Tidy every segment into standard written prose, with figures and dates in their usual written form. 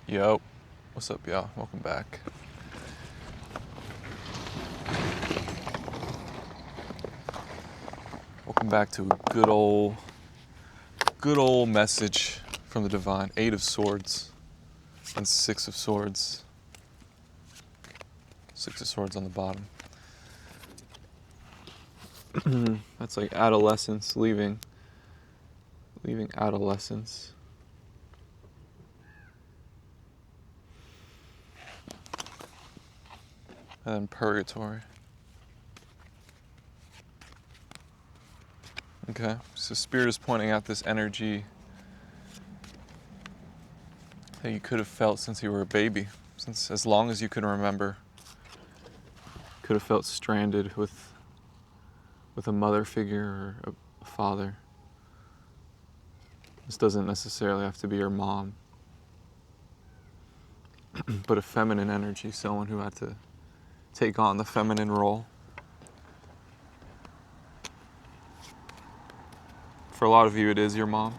Yo, what's up, y'all? Welcome back. Welcome back to a good old message from the divine. 8 of Swords and 6 of Swords. 6 of Swords on the bottom. That's like adolescence, leaving adolescence. And then purgatory. Okay, so Spirit is pointing out this energy that you could have felt since you were a baby, since as long as you can remember. Could have felt stranded with a mother figure or a father. This doesn't necessarily have to be your mom, but a feminine energy, someone who had to take on the feminine role. For a lot of you, it is your mom.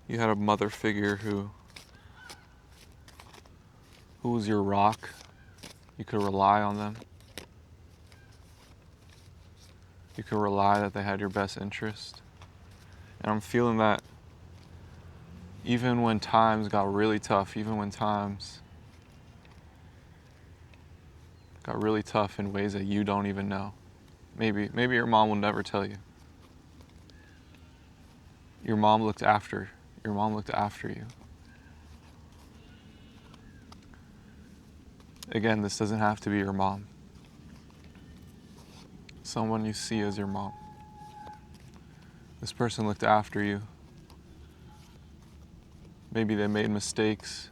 You had a mother figure who was your rock. You could rely on them. You could rely that they had your best interest. And I'm feeling that even when times got really tough, even when times got really tough in ways that you don't even know. Maybe your mom will never tell you. Your mom looked after you. Again, this doesn't have to be your mom. Someone you see as your mom. This person looked after you. Maybe they made mistakes.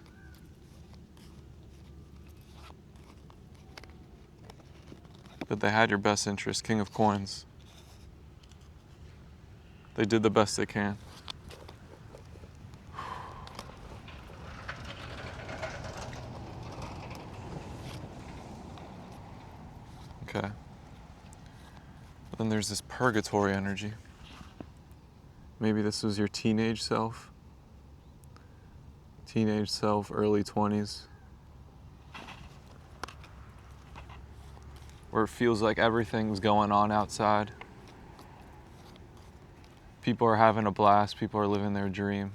But they had your best interest. King of Coins. They did the best they can. Okay. But then there's this purgatory energy. Maybe this was your teenage self. Teenage self, early 20s. Where it feels like everything's going on outside. People are having a blast, people are living their dream.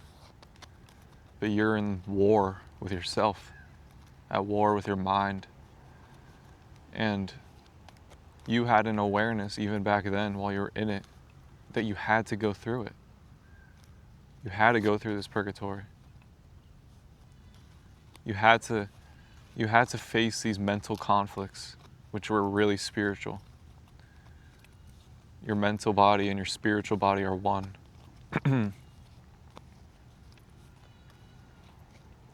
But you're in war with yourself, at war with your mind. And you had an awareness even back then while you were in it that you had to go through it. You had to go through this purgatory. You had to face these mental conflicts, which were really spiritual. Your mental body and your spiritual body are one.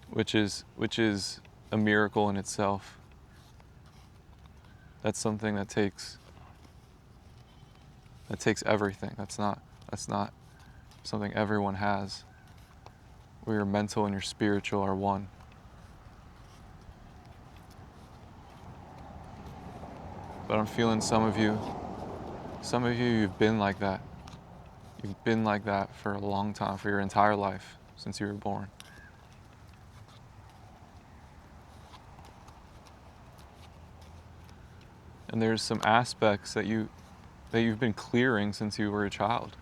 which is a miracle in itself. That's something that takes everything. That's not something everyone has. Where your mental and your spiritual are one. But I'm feeling some of you, you've been like that. You've been like that for a long time, for your entire life, since you were born. And there's some aspects that you've been clearing since you were a child.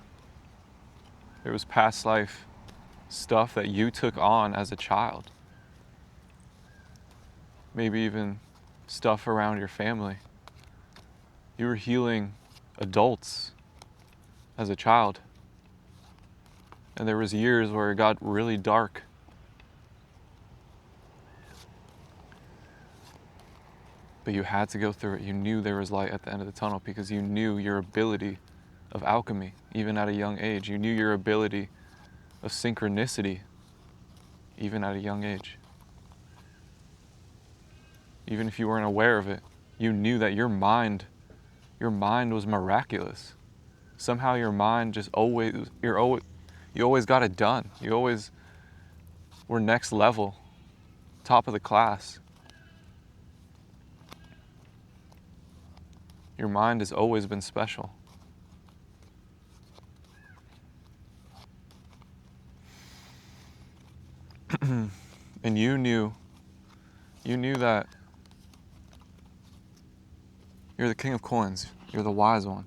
There was past life stuff that you took on as a child. Maybe even stuff around your family. You were healing adults as a child. And there was years where it got really dark. But you had to go through it. You knew there was light at the end of the tunnel because you knew your ability of alchemy, even at a young age. You knew your ability of synchronicity, even at a young age. Even if you weren't aware of it, you knew that your mind was miraculous. Somehow your mind just you always got it done. You always were next level, top of the class. Your mind has always been special. And you knew that you're the king of coins. You're the wise one.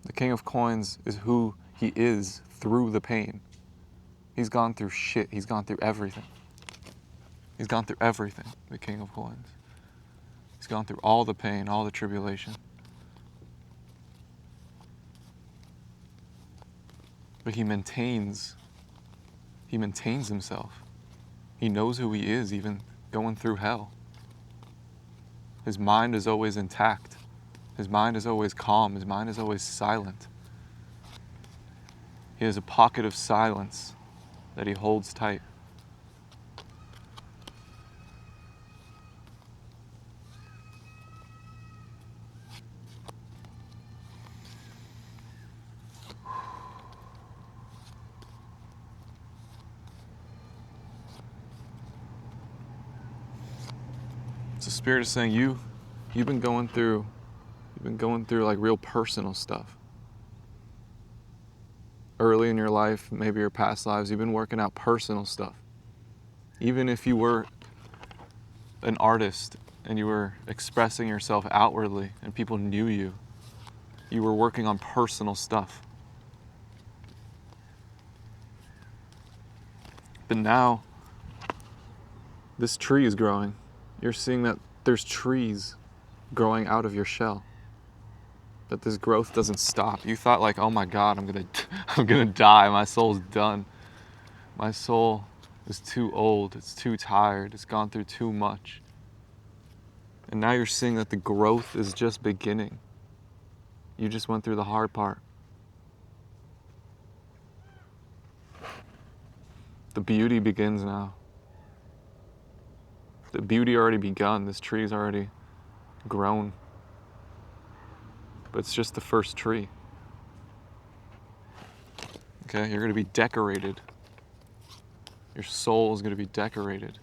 The king of coins is who he is through the pain. He's gone through shit. He's gone through everything. He's gone through everything, the king of coins. He's gone through all the pain, all the tribulation. But he maintains himself. He knows who he is, even going through hell. His mind is always intact. His mind is always calm. His mind is always silent. He has a pocket of silence that he holds tight. So Spirit is saying you've been going through like real personal stuff. Early in your life, maybe your past lives, you've been working out personal stuff. Even if you were an artist and you were expressing yourself outwardly and people knew you, you were working on personal stuff. But now, this tree is growing. You're seeing that there's trees growing out of your shell. That this growth doesn't stop. You thought like, oh my God, I'm gonna die. My soul's done. My soul is too old. It's too tired. It's gone through too much. And now you're seeing that the growth is just beginning. You just went through the hard part. The beauty begins now. The beauty already begun. This tree's already grown. But it's just the first tree. Okay, you're going to be decorated. Your soul is going to be decorated.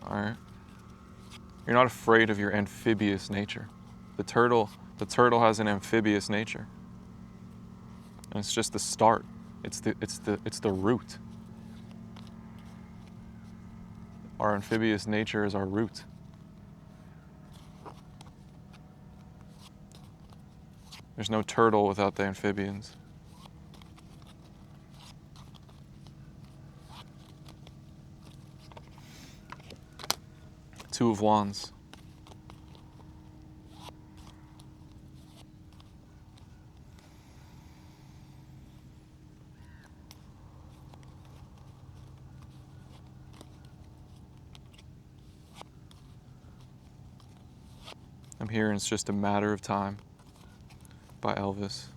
All right. You're not afraid of your amphibious nature. The turtle has an amphibious nature. And it's just the start. It's the root. Our amphibious nature is our root. There's no turtle without the amphibians. Two of Wands. I'm hearing It's Just a Matter of Time by Elvis.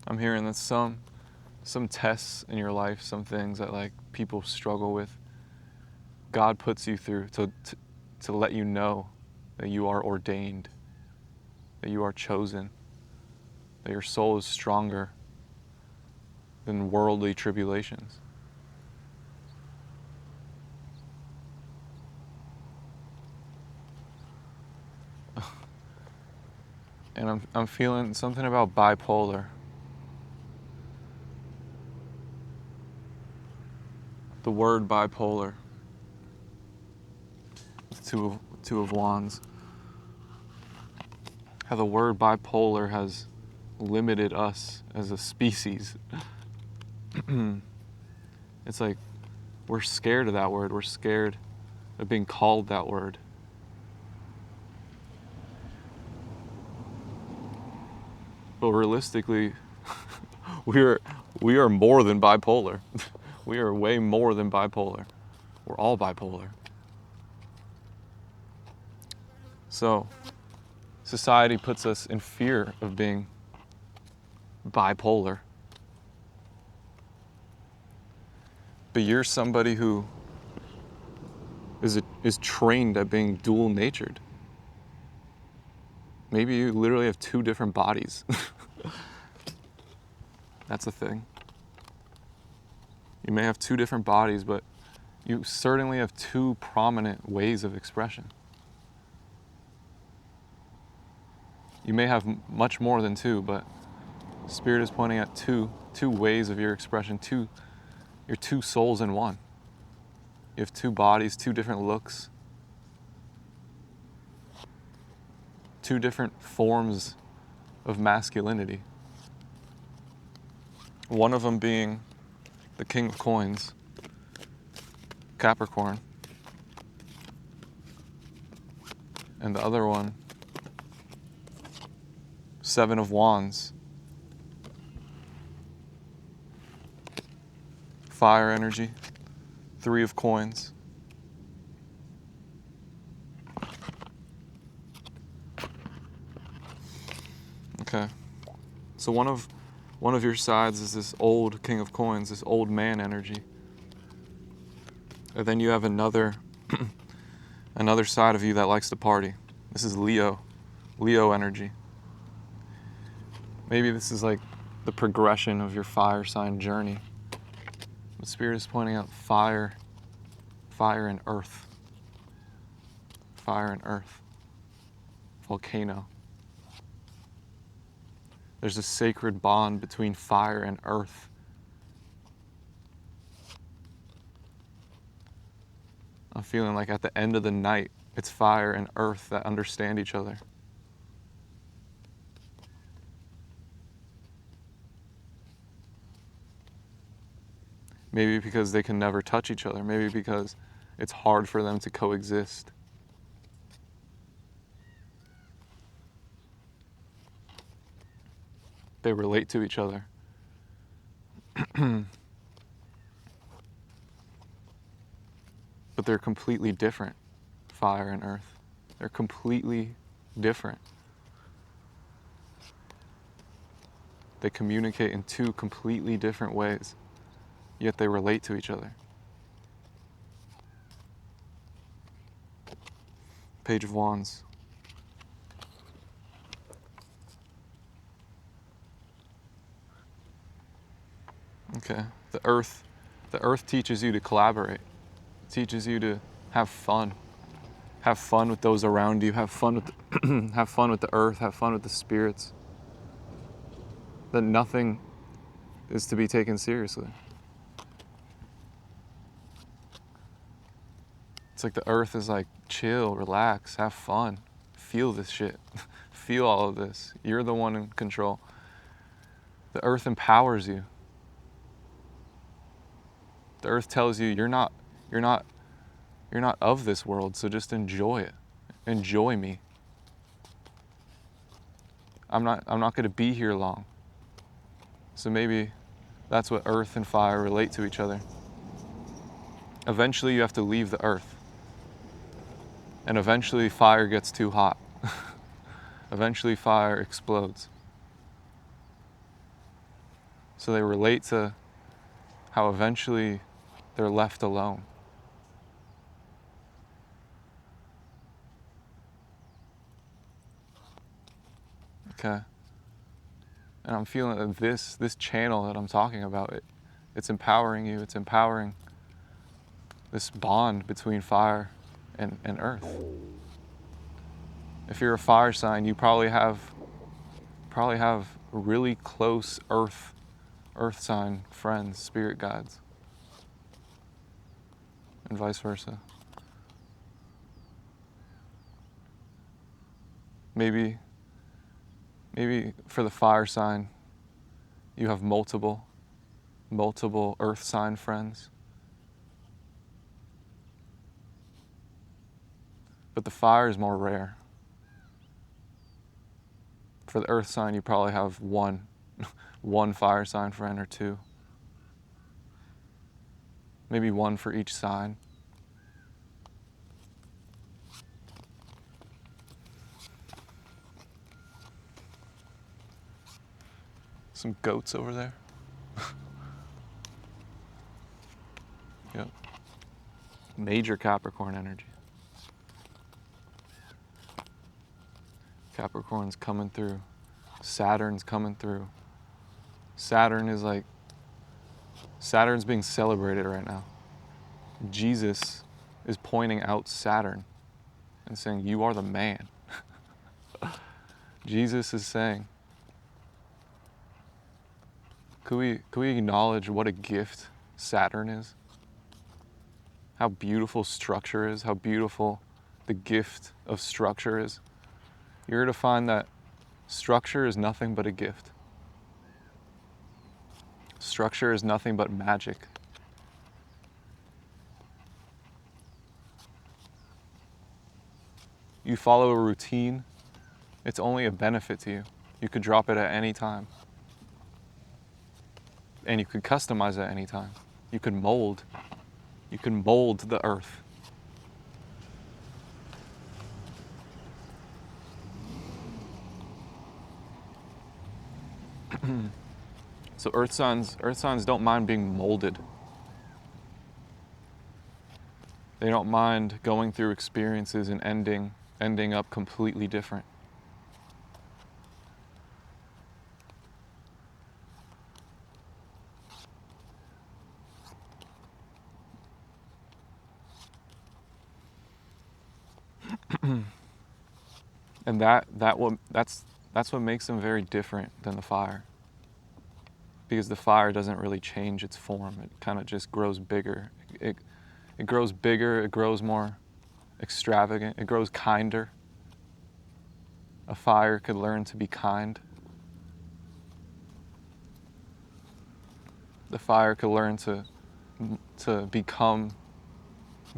I'm hearing that some tests in your life, some things that like people struggle with, God puts you through to let you know that you are ordained, that you are chosen, that your soul is stronger than worldly tribulations. And I'm feeling something about bipolar. The word bipolar. Two of Wands. How the word bipolar has limited us as a species. It's like we're scared of that word. We're scared of being called that word. But realistically, we are more than bipolar. We are way more than bipolar. We're all bipolar. So, society puts us in fear of being bipolar. But you're somebody who is trained at being dual-natured. Maybe you literally have two different bodies. That's a thing. You may have two different bodies, but you certainly have two prominent ways of expression. You may have much more than two, but Spirit is pointing at two ways of your expression, your two souls in one. You have two bodies, two different looks, two different forms of masculinity. One of them being the King of Coins, Capricorn, and the other one, Seven of Wands, fire energy, Three of Coins. Okay, so one of your sides is this old King of Coins, this old man energy. And then you have another side of you that likes to party. This is Leo energy. Maybe this is like the progression of your fire sign journey. The Spirit is pointing out fire and earth. Fire and earth. Volcano. There's a sacred bond between fire and earth. I'm feeling like at the end of the night, it's fire and earth that understand each other. Maybe because they can never touch each other. Maybe because it's hard for them to coexist. They relate to each other. But they're completely different, fire and earth. They're completely different. They communicate in two completely different ways, yet they relate to each other. Page of Wands. Okay, the earth teaches you to collaborate. It teaches you to have fun. Have fun with those around you. Have fun with have fun with the earth. Have fun with the spirits. That nothing is to be taken seriously. It's like the earth is like, chill, relax, have fun, feel this shit, feel all of this. You're the one in control. The earth empowers you. The earth tells you you're not of this world, so just enjoy it. Enjoy me. I'm not going to be here long. So maybe that's what earth and fire relate to each other. Eventually you have to leave the earth. And eventually fire gets too hot. Eventually fire explodes. So they relate to how eventually they're left alone. Okay. And I'm feeling that this channel that I'm talking about, it's empowering you. It's empowering this bond between fire and earth. If you're a fire sign, you probably have really close earth sign friends, spirit guides, and vice versa. Maybe for the fire sign, you have multiple earth sign friends. But the fire is more rare. For the earth sign, you probably have one, one fire sign friend or two. Maybe one for each sign. Some goats over there. Yep. Major Capricorn energy. Capricorn's coming through. Saturn's coming through. Saturn's being celebrated right now. Jesus is pointing out Saturn and saying, you are the man. Jesus is saying, could we acknowledge what a gift Saturn is? How beautiful structure is, how beautiful the gift of structure is. You're to find that structure is nothing but a gift. Structure is nothing but magic. You follow a routine, it's only a benefit to you. You could drop it at any time. And you could customize at any time. You can mold the earth. So earth signs don't mind being molded. They don't mind going through experiences and ending up completely different. And that's what makes them very different than the fire. Because the fire doesn't really change its form. It kind of just grows bigger. It grows bigger, it grows more extravagant, it grows kinder. A fire could learn to be kind. The fire could learn to become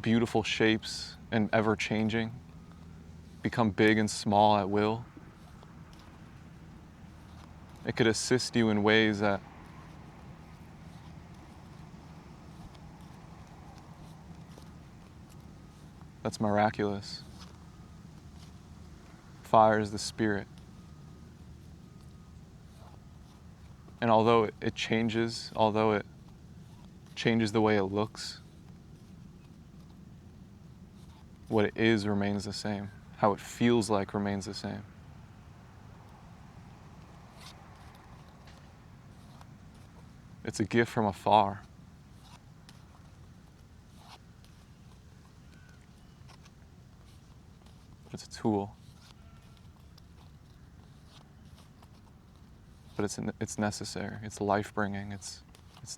beautiful shapes and ever changing, become big and small at will. It could assist you in ways that's miraculous. Fire is the spirit. And although it changes the way it looks, what it is remains the same. How it feels like remains the same. It's a gift from afar. It's a tool. But it's necessary. It's life-bringing. It's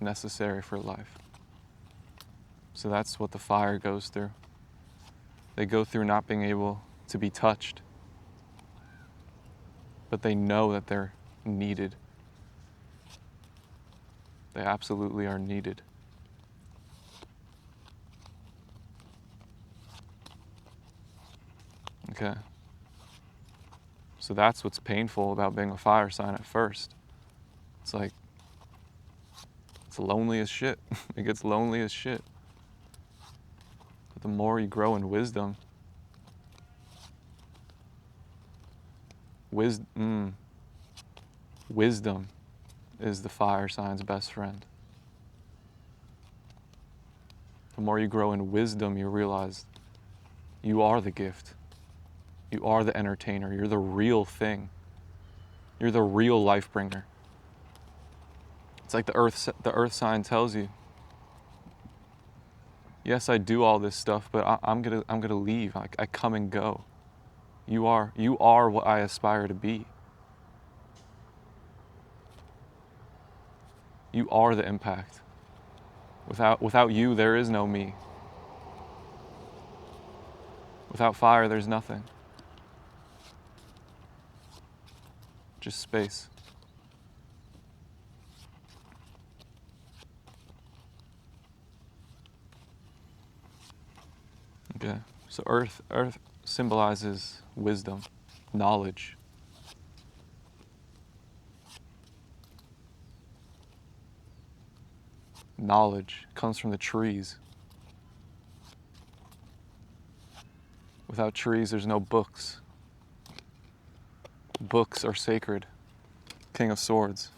necessary for life. So that's what the fire goes through. They go through not being able to be touched, but they know that they're needed. They absolutely are needed. Okay. So that's what's painful about being a fire sign at first. It's like, it's lonely as shit. It gets lonely as shit. But the more you grow in wisdom, wisdom is the fire sign's best friend. The more you grow in wisdom, you realize you are the gift. You are the entertainer. You're the real thing. You're the real life bringer. It's like the earth sign tells you, yes, I do all this stuff, but I'm gonna leave. I come and go. You are what I aspire to be. You are the impact. Without you, there is no me. Without fire, there's nothing. Just space. Okay, so earth symbolizes wisdom, knowledge. knowledge. It comes from the trees. Without trees, there's no books. Books are sacred. King of Swords.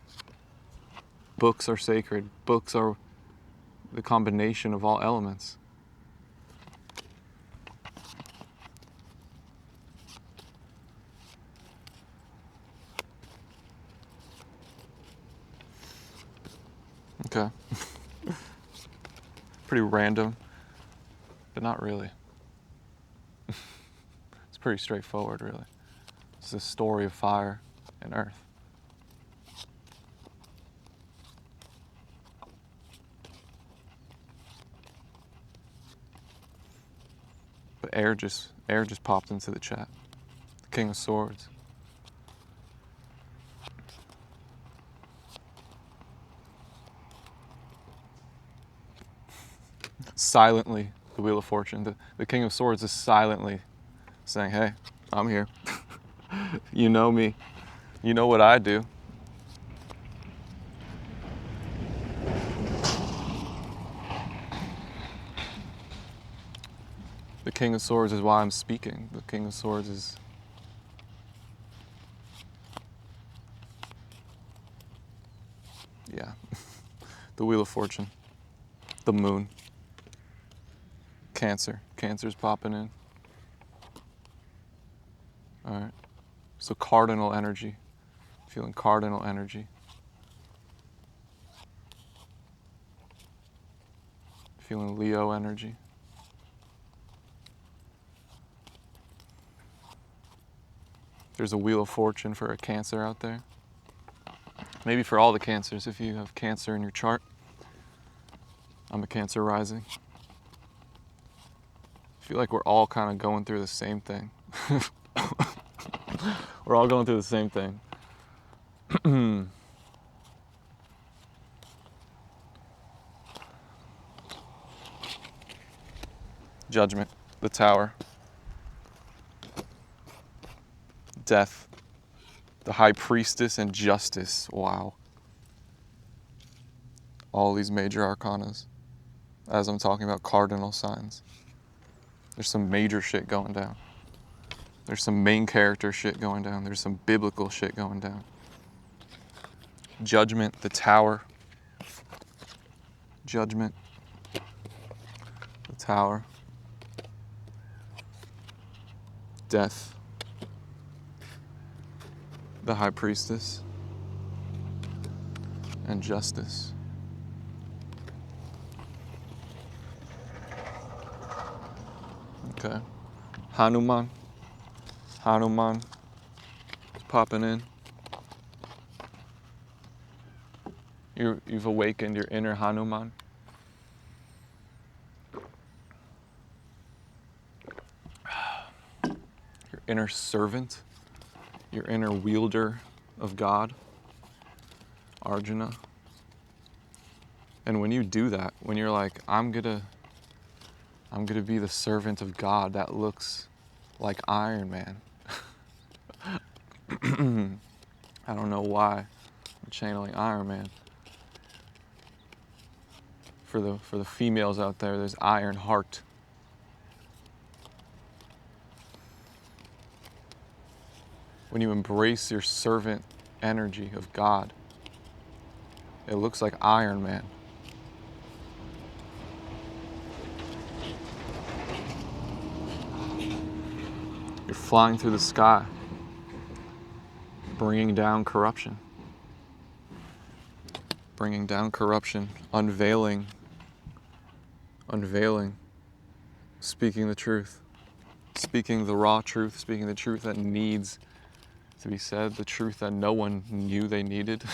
Books are sacred. Books are the combination of all elements. Okay. Pretty random, but not really. It's pretty straightforward, really. It's the story of fire and earth. But air just popped into the chat. The King of Swords. Silently, the Wheel of Fortune. The King of Swords is silently saying, hey, I'm here. You know me. You know what I do. The King of Swords is why I'm speaking. The King of Swords is... yeah. The Wheel of Fortune. The moon. Cancer. Cancer's popping in. All right. So cardinal energy. Feeling cardinal energy. Feeling Leo energy. There's a Wheel of Fortune for a Cancer out there. Maybe for all the Cancers, if you have Cancer in your chart. I'm a Cancer rising. I feel like we're all kind of going through the same thing. We're all going through the same thing. Judgment, the Tower. Death, the High Priestess, and Justice. Wow. All these major arcanas. As I'm talking about cardinal signs. There's some major shit going down. There's some main character shit going down. There's some biblical shit going down. Judgment, the Tower. Judgment, the Tower. Death, the High Priestess, and Justice. Okay. Hanuman. Hanuman is popping in. You've awakened your inner Hanuman. Your inner servant. Your inner wielder of God. Arjuna. And when you do that, when you're like, I'm gonna be the servant of God that looks like Iron Man. I don't know why I'm channeling Iron Man. For the females out there, there's Iron Heart. When you embrace your servant energy of God, it looks like Iron Man. You're flying through the sky, bringing down corruption. Bringing down corruption, unveiling, speaking the truth, speaking the raw truth, speaking the truth that needs to be said, the truth that no one knew they needed.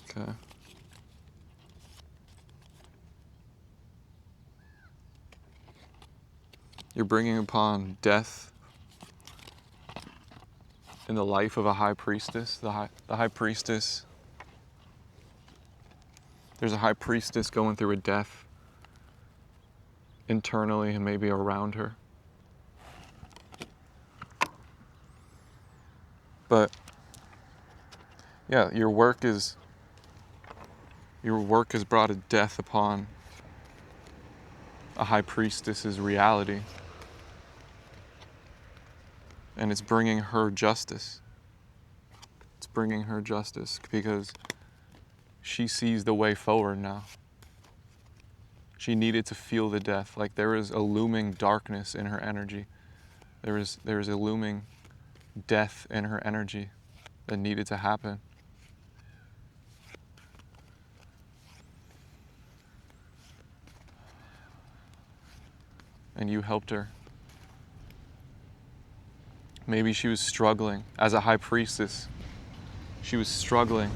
Okay. You're bringing upon death in the life of a high priestess. The high priestess, there's a high priestess going through a death internally and maybe around her. But Yeah, your work has brought a death upon a high priestess's reality, and it's bringing her justice. It's bringing her justice because she sees the way forward now. She needed to feel the death. Like there is a looming darkness in her energy. There is a looming death in her energy that needed to happen. And you helped her. Maybe she was struggling as a high priestess. She was struggling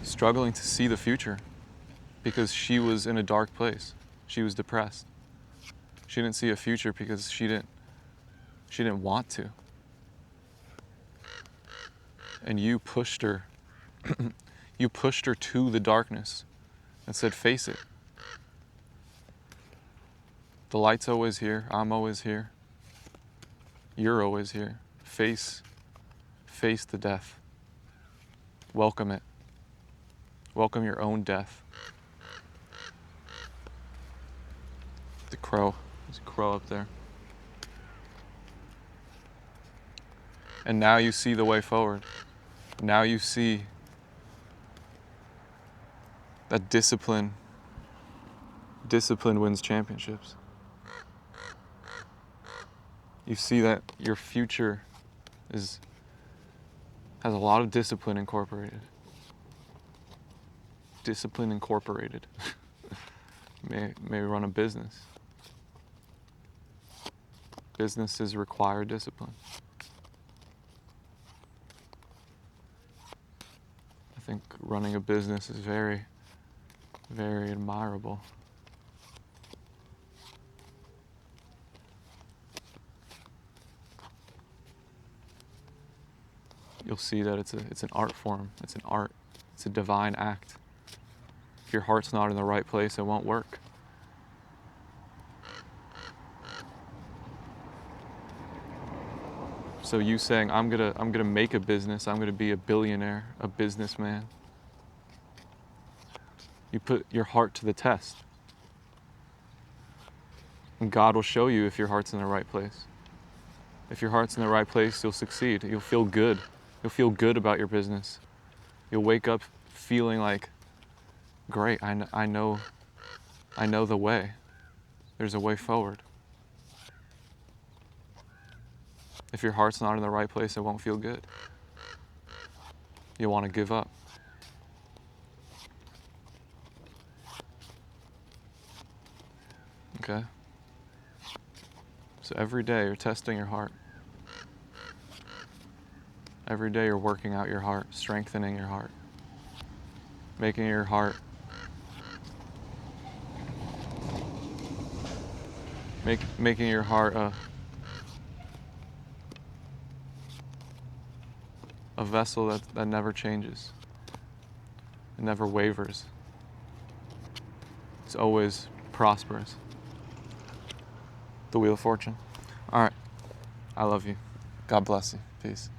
to see the future because she was in a dark place. She was depressed. She didn't see a future because she didn't want to. And you pushed her. You pushed her to the darkness and said, face it. The light's always here. I'm always here. You're always here. Face the death. Welcome it. Welcome your own death. The crow. There's a crow up there. And now you see the way forward. Now you see that discipline wins championships. You see that your future has a lot of discipline incorporated. Discipline incorporated. may run a business. Businesses require discipline. I think running a business is very, very admirable. You'll see that it's an art form. It's an art. It's a divine act. If your heart's not in the right place, it won't work. So you saying, I'm gonna make a business, I'm gonna be a billionaire, a businessman. You put your heart to the test. And God will show you if your heart's in the right place. If your heart's in the right place, you'll succeed. You'll feel good. You'll feel good about your business. You'll wake up feeling like, great, I know the way. There's a way forward. If your heart's not in the right place, it won't feel good. You'll want to give up. Okay? So every day you're testing your heart. Every day you're working out your heart, strengthening your heart, making your heart making your heart a vessel that never changes. It never wavers. It's always prosperous. The Wheel of Fortune. All right. I love you. God bless you. Peace.